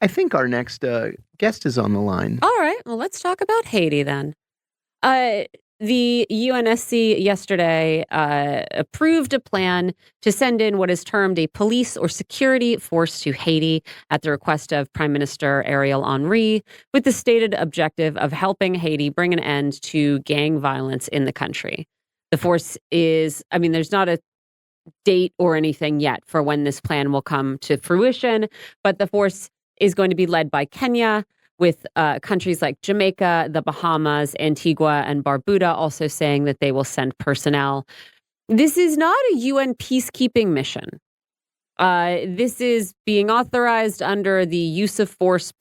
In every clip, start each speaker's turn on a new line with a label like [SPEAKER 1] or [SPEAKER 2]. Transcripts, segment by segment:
[SPEAKER 1] I think our next guest is on the line.
[SPEAKER 2] All right, well, let's talk about Haiti then. Uh, the UNSC yesterday approved a plan to send in what is termed a police or security force to Haiti at the request of Prime Minister Ariel Henry, with the stated objective of helping Haiti bring an end to gang violence in the country. The force is, there's not a date or anything yet for when this plan will come to fruition, but the force is going to be led by Kenya, with countries like Jamaica, the Bahamas, Antigua, and Barbuda also saying that they will send personnel. This is not a UN peacekeeping mission. This is being authorized under the use of force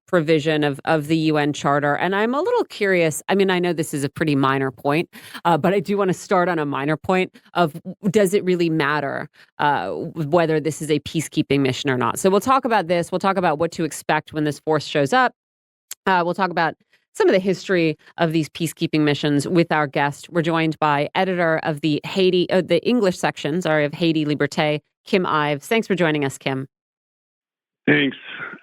[SPEAKER 2] provision of the UN Charter. And I'm a little curious. I know this is a pretty minor point, but I do want to start on a minor point of, does it really matter whether this is a peacekeeping mission or not? So we'll talk about this. We'll talk about what to expect when this force shows up. We'll talk about some of the history of these peacekeeping missions with our guest. We're joined by editor of the English section, of Haiti Liberté, Kim Ives. Thanks for joining us, Kim.
[SPEAKER 3] Thanks.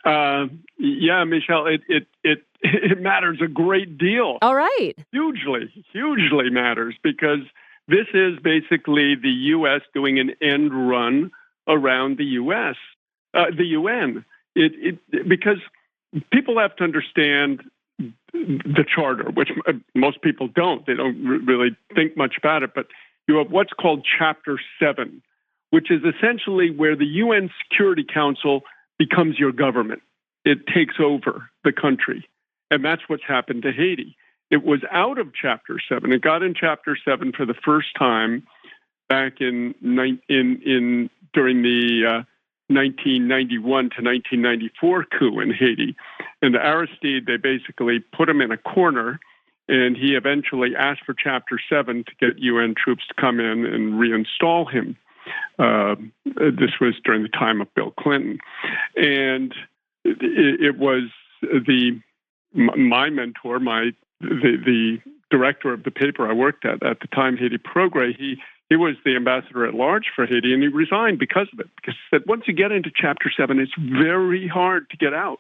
[SPEAKER 3] Yeah, Michelle, it matters a great deal.
[SPEAKER 2] All right.
[SPEAKER 3] Hugely matters, because this is basically the U.S. doing an end run around the the UN. Because people have to understand the charter, which most people don't. They don't really think much about it. But you have what's called Chapter 7, which is essentially where the UN Security Council becomes your government. It takes over the country. And that's what's happened to Haiti. It was out of Chapter 7. It got in Chapter 7 for the first time back during the 1991 to 1994 coup in Haiti. And Aristide, they basically put him in a corner, and he eventually asked for Chapter 7 to get UN troops to come in and reinstall him. This was during the time of Bill Clinton. And it was my mentor, the director of the paper I worked at the time, Haiti Progrès. He was the ambassador at large for Haiti, and he resigned because of it. Because he said, once you get into Chapter 7, it's very hard to get out.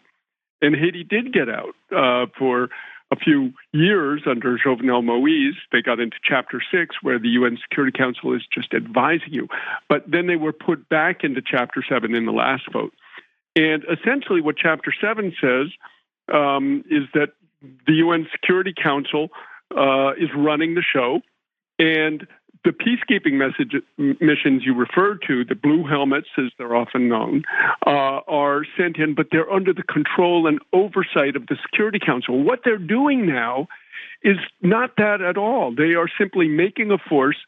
[SPEAKER 3] And Haiti did get out for a few years under Jovenel Moïse. They got into Chapter 6, where the UN Security Council is just advising you. But then they were put back into Chapter 7 in the last vote. And essentially what Chapter 7 says is that the UN Security Council is running the show, and the peacekeeping missions you referred to, the Blue Helmets, as they're often known, are sent in, but they're under the control and oversight of the Security Council. What they're doing now is not that at all. They are simply making a force,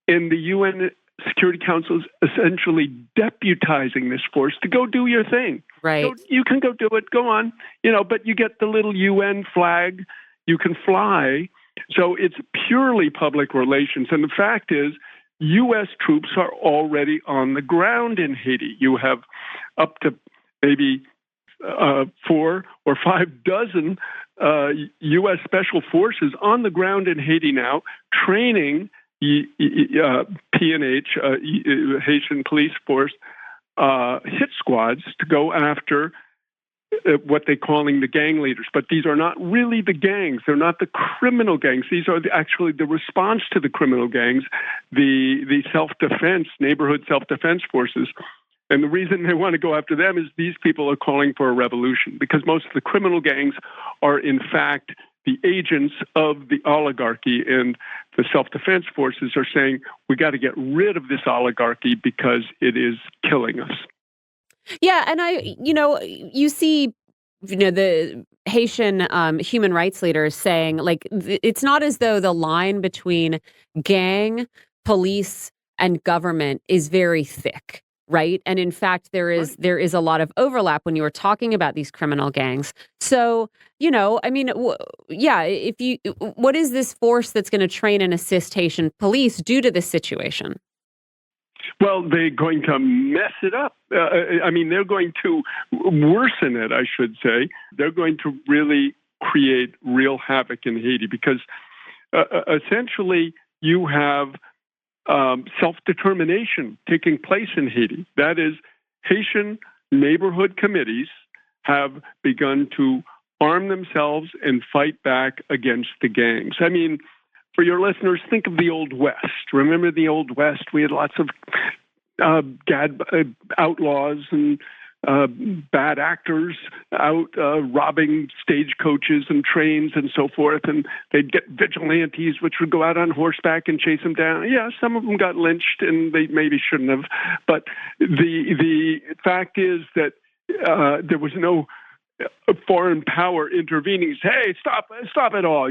[SPEAKER 3] and the UN Security Council is essentially deputizing this force to go do your thing.
[SPEAKER 2] Right.
[SPEAKER 3] So you can go do it, go on, but you get the little UN flag, you can fly. So it's purely public relations. And the fact is, U.S. troops are already on the ground in Haiti. You have up to maybe 4 or 5 dozen U.S. special forces on the ground in Haiti now, training PNH, Haitian Police Force, hit squads to go after what they're calling the gang leaders. But these are not really the gangs. They're not the criminal gangs. These are actually the response to the criminal gangs, the self-defense, neighborhood self-defense forces. And the reason they want to go after them is these people are calling for a revolution, because most of the criminal gangs are, in fact, the agents of the oligarchy, and the self-defense forces are saying, we got to get rid of this oligarchy because it is killing us.
[SPEAKER 2] Yeah, and you see, the Haitian human rights leaders saying, like, it's not as though the line between gang, police, and government is very thick, right? And in fact, there is a lot of overlap when you were talking about these criminal gangs. So, what is this force that's going to train and assist Haitian police do to this situation?
[SPEAKER 3] Well, they're going to mess it up. They're going to worsen it, I should say. They're going to really create real havoc in Haiti, because essentially you have self-determination taking place in Haiti. That is, Haitian neighborhood committees have begun to arm themselves and fight back against the gangs. I mean, for your listeners, think of the Old West. Remember the Old West? We had lots of outlaws and bad actors out robbing stagecoaches and trains and so forth, and they'd get vigilantes which would go out on horseback and chase them down. Yeah, some of them got lynched, and they maybe shouldn't have. But the fact is that there was no foreign power intervening. Hey, stop it all!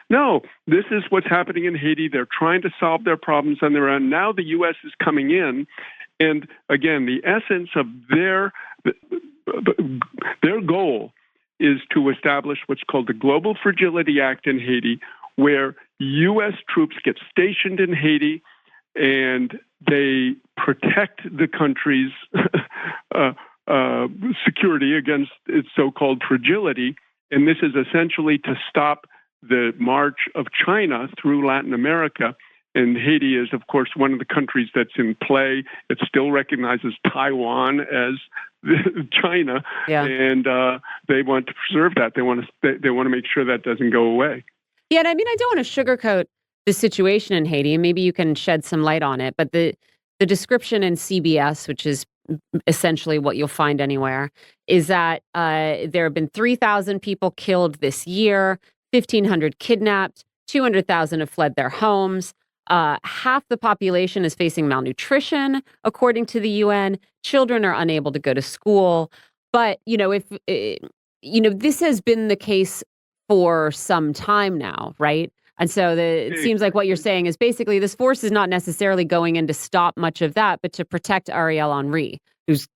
[SPEAKER 3] No, this is what's happening in Haiti. They're trying to solve their problems on their own. Now the U.S. is coming in. And again, the essence of their goal is to establish what's called the Global Fragility Act in Haiti, where U.S. troops get stationed in Haiti and they protect the country's security against its so-called fragility. And this is essentially to stop the march of China through Latin America. And Haiti is, of course, one of the countries that's in play. It still recognizes Taiwan as China, and they want to preserve that. They want to make sure that doesn't go away.
[SPEAKER 2] Yeah, and I mean, I don't want to sugarcoat the situation in Haiti, and maybe you can shed some light on it. But the description in CBS, which is essentially what you'll find anywhere, is that there have been 3,000 people killed this year, 1,500 kidnapped, 200,000 have fled their homes. Half the population is facing malnutrition, according to the UN. Children are unable to go to school. But, this has been the case for some time now, right? And so it seems like what you're saying is basically this force is not necessarily going in to stop much of that, but to protect Ariel Henry, whose,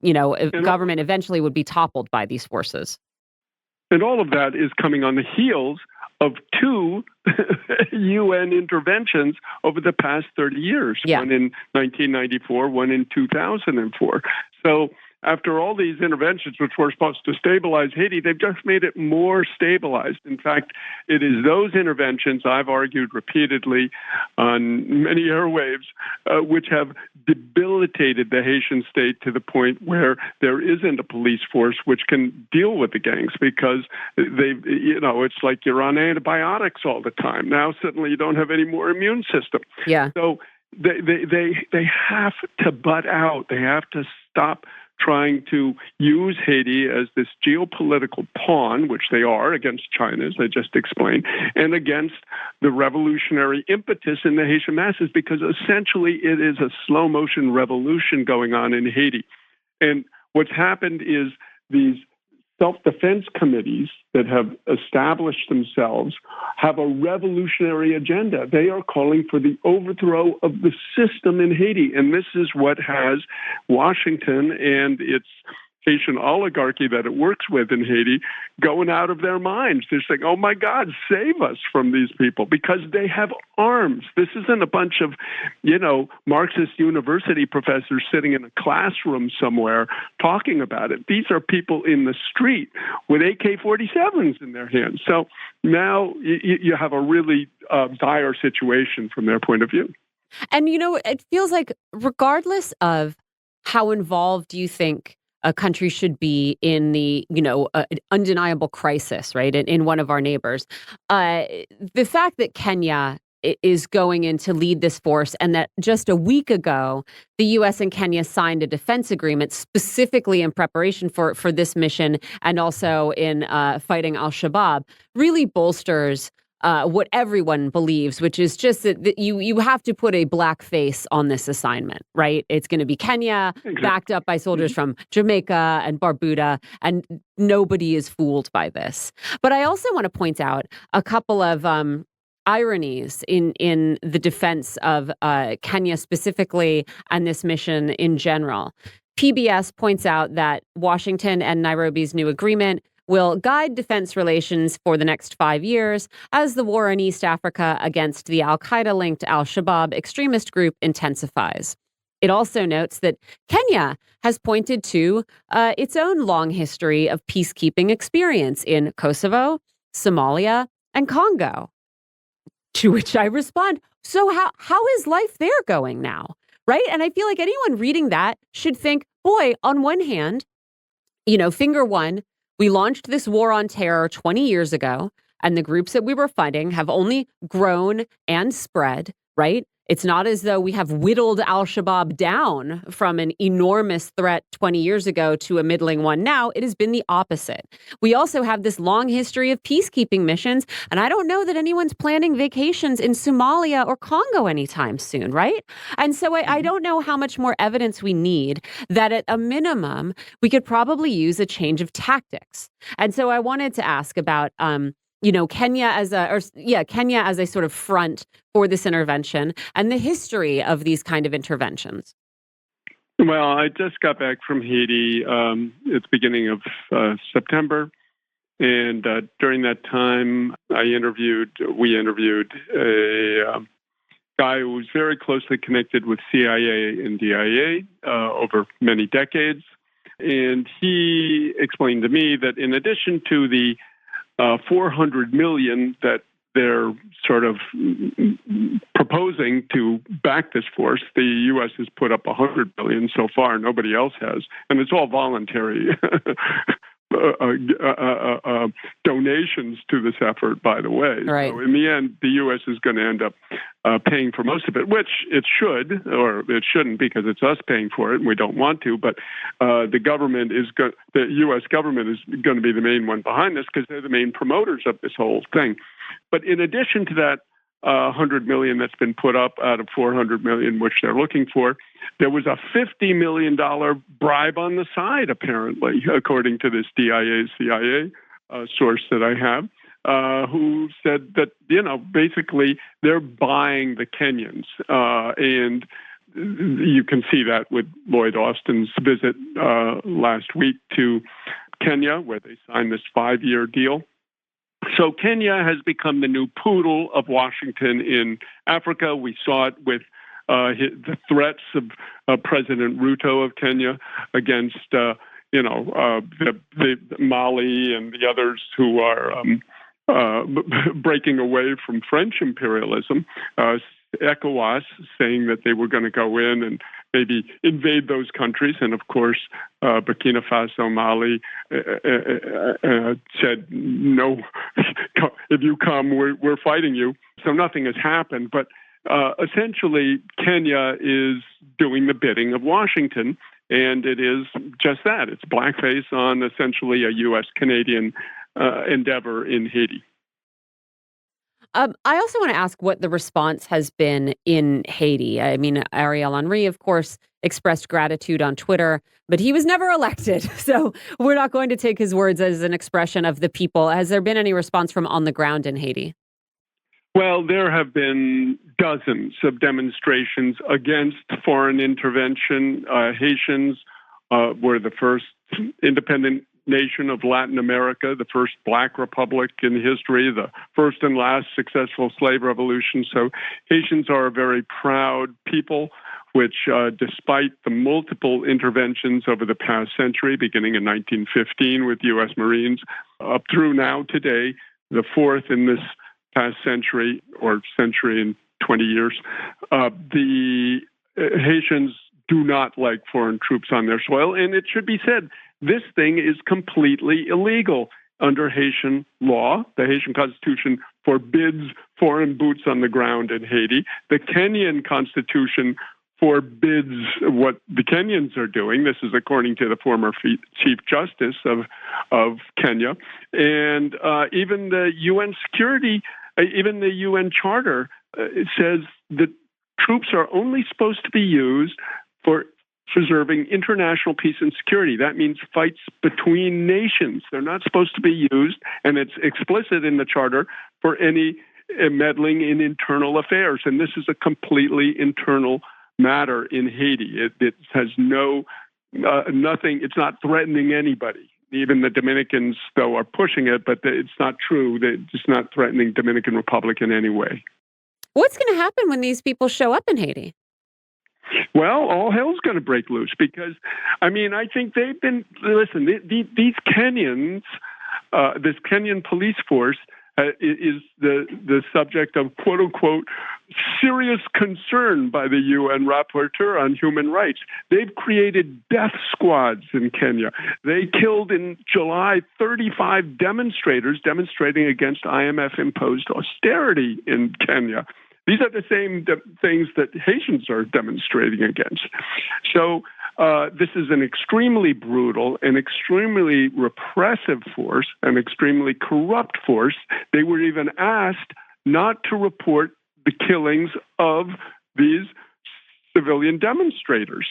[SPEAKER 2] government eventually would be toppled by these forces.
[SPEAKER 3] And all of that is coming on the heels of two UN interventions over the past 30 years, one in 1994, one in 2004. So after all these interventions, which were supposed to stabilize Haiti, they've just made it more stabilized. In fact, it is those interventions, I've argued repeatedly on many airwaves, which have debilitated the Haitian state to the point where there isn't a police force which can deal with the gangs, because it's like you're on antibiotics all the time. Now suddenly you don't have any more immune system.
[SPEAKER 2] Yeah.
[SPEAKER 3] So they have to butt out. They have to stop trying to use Haiti as this geopolitical pawn, which they are against China, as I just explained, and against the revolutionary impetus in the Haitian masses, because essentially it is a slow motion revolution going on in Haiti. And what's happened is these self-defense committees that have established themselves have a revolutionary agenda. They are calling for the overthrow of the system in Haiti. And this is what has Washington and its Haitian oligarchy that it works with in Haiti going out of their minds. They're saying, oh my God, save us from these people, because they have arms. This isn't a bunch of, Marxist university professors sitting in a classroom somewhere talking about it. These are people in the street with AK-47s in their hands. So now you have a really dire situation from their point of view.
[SPEAKER 2] And, it feels like regardless of how involved you think a country should be in the, undeniable crisis, right, in one of our neighbors. The fact that Kenya is going in to lead this force, and that just a week ago, the U.S. and Kenya signed a defense agreement specifically in preparation for this mission, and also in fighting al-Shabaab, really bolsters what everyone believes, which is just that you have to put a black face on this assignment, right? It's going to be Kenya, backed up by soldiers from Jamaica and Barbuda, and nobody is fooled by this. But I also want to point out a couple of ironies in the defense of Kenya specifically and this mission in general. PBS points out that Washington and Nairobi's new agreement will guide defense relations for the next 5 years as the war in East Africa against the al-Qaeda-linked al-Shabaab extremist group intensifies. It also notes that Kenya has pointed to its own long history of peacekeeping experience in Kosovo, Somalia, and Congo. To which I respond, so how is life there going now, right? And I feel like anyone reading that should think, boy, on one hand, Finger one, we launched this war on terror 20 years ago, and the groups that we were fighting have only grown and spread, right? It's not as though we have whittled al-Shabaab down from an enormous threat 20 years ago to a middling one now. It has been the opposite. We also have this long history of peacekeeping missions, and I don't know that anyone's planning vacations in Somalia or Congo anytime soon, right? And so I don't know how much more evidence we need that at a minimum, we could probably use a change of tactics. And so I wanted to ask about Kenya as a sort of front for this intervention and the history of these kind of interventions.
[SPEAKER 3] Well, I just got back from Haiti at the beginning of September. And during that time, we interviewed a guy who was very closely connected with CIA and DIA over many decades. And he explained to me that in addition to the $400 million that they're sort of proposing to back this force, the U.S. has put up $100 billion so far. Nobody else has, and it's all voluntary donations to this effort, by the way.
[SPEAKER 2] Right.
[SPEAKER 3] So in the end, the U.S. is going to end up paying for most of it, which it should, or it shouldn't, because it's us paying for it, and we don't want to. But the U.S. government is going to be the main one behind this because they're the main promoters of this whole thing. But in addition to that, $100 million that's been put up out of $400 million, which they're looking for, there was a $50 million bribe on the side, apparently, according to this DIA-CIA source that I have, who said that, basically they're buying the Kenyans. And you can see that with Lloyd Austin's visit last week to Kenya, where they signed this 5-year deal. So Kenya has become the new poodle of Washington in Africa. We saw it with the threats of President Ruto of Kenya against, the Mali and the others who are breaking away from French imperialism. ECOWAS saying that they were going to go in and maybe invade those countries. And of course, Burkina Faso, Mali said, no, if you come, we're fighting you. So nothing has happened. But essentially, Kenya is doing the bidding of Washington. And it is just that. It's blackface on essentially a U.S.-Canadian endeavor in Haiti.
[SPEAKER 2] I also want to ask what the response has been in Haiti. I mean, Ariel Henry, of course, expressed gratitude on Twitter, but he was never elected. So we're not going to take his words as an expression of the people. Has there been any response from on the ground in Haiti?
[SPEAKER 3] Well, there have been dozens of demonstrations against foreign intervention. Haitians were the first independent nation of Latin America, the first Black republic in history, the first and last successful slave revolution. So Haitians are a very proud people, which despite the multiple interventions over the past century, beginning in 1915 with U.S. Marines, up through now today, the fourth in this past century, or century and 20 years, the Haitians do not like foreign troops on their soil. And it should be said, this thing is completely illegal under Haitian law. The Haitian Constitution forbids foreign boots on the ground in Haiti. The Kenyan Constitution forbids what the Kenyans are doing. This is according to the former Chief Justice of Kenya. And even the UN even the UN Charter says that troops are only supposed to be used for preserving international peace and security. That means fights between nations. They're not supposed to be used, and it's explicit in the Charter, for any meddling in internal affairs. And this is a completely internal matter in Haiti. It has nothing, it's not threatening anybody. Even the Dominicans, though, are pushing it, but it's not true. It's not threatening Dominican Republic in any way.
[SPEAKER 2] What's going to happen when these people show up in Haiti?
[SPEAKER 3] Well, all hell's going to break loose because, I think they've been, listen, these Kenyans, this Kenyan police force is the subject of quote unquote serious concern by the UN Rapporteur on Human Rights. They've created death squads in Kenya. They killed in July 35 demonstrators demonstrating against IMF-imposed austerity in Kenya. These are the same things that Haitians are demonstrating against. So this is an extremely brutal, an extremely repressive force, an extremely corrupt force. They were even asked not to report the killings of these civilian demonstrators.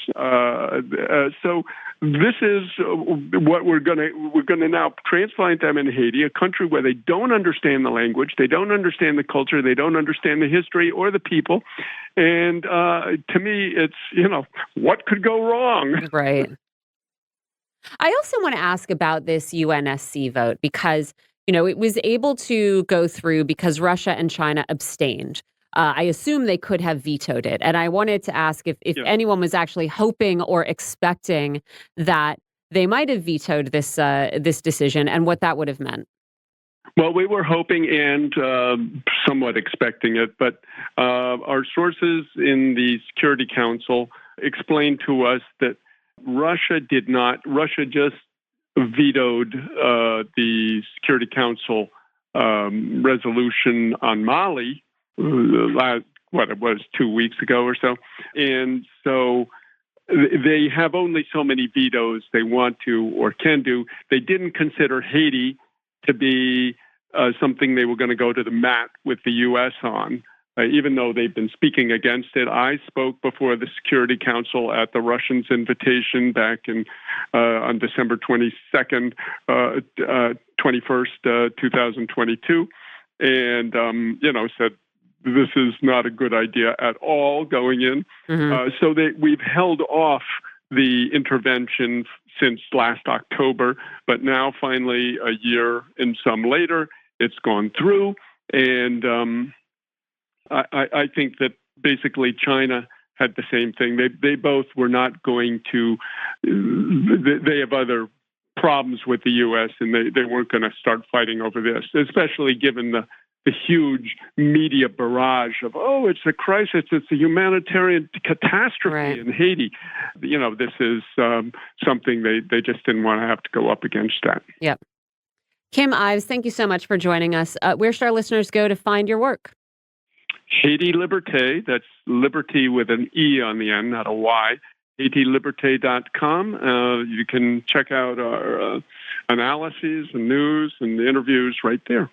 [SPEAKER 3] So this is what we're going to now transplant them in Haiti, a country where they don't understand the language, they don't understand the culture, they don't understand the history or the people. And to me, it's, what could go wrong?
[SPEAKER 2] Right. I also want to ask about this UNSC vote because, it was able to go through because Russia and China abstained. I assume they could have vetoed it. And I wanted to ask if anyone was actually hoping or expecting that they might have vetoed this decision and what that would have meant.
[SPEAKER 3] Well, we were hoping and somewhat expecting it, but our sources in the Security Council explained to us that Russia just vetoed the Security Council resolution on Mali, what it was 2 weeks ago or so. And so they have only so many vetoes they want to or can do. They didn't consider Haiti to be something they were going to go to the mat with the U.S. on, even though they've been speaking against it. I spoke before the Security Council at the Russians' invitation back on December 21st, 2022, and said this is not a good idea at all going in. Mm-hmm. So we've held off the intervention since last October, but now finally a year and some later, it's gone through. And I think that basically China had the same thing. They both were not going to, they have other problems with the U.S. and they weren't going to start fighting over this, especially given the huge media barrage of, it's a crisis, it's a humanitarian catastrophe in Haiti. This is something they just didn't want to have to go up against that.
[SPEAKER 2] Yep. Kim Ives, thank you so much for joining us. Where should our listeners go to find your work?
[SPEAKER 3] Haiti Liberté, that's liberty with an E on the end, not a Y. HaitiLiberté.com. You can check out our analyses and news and the interviews right there.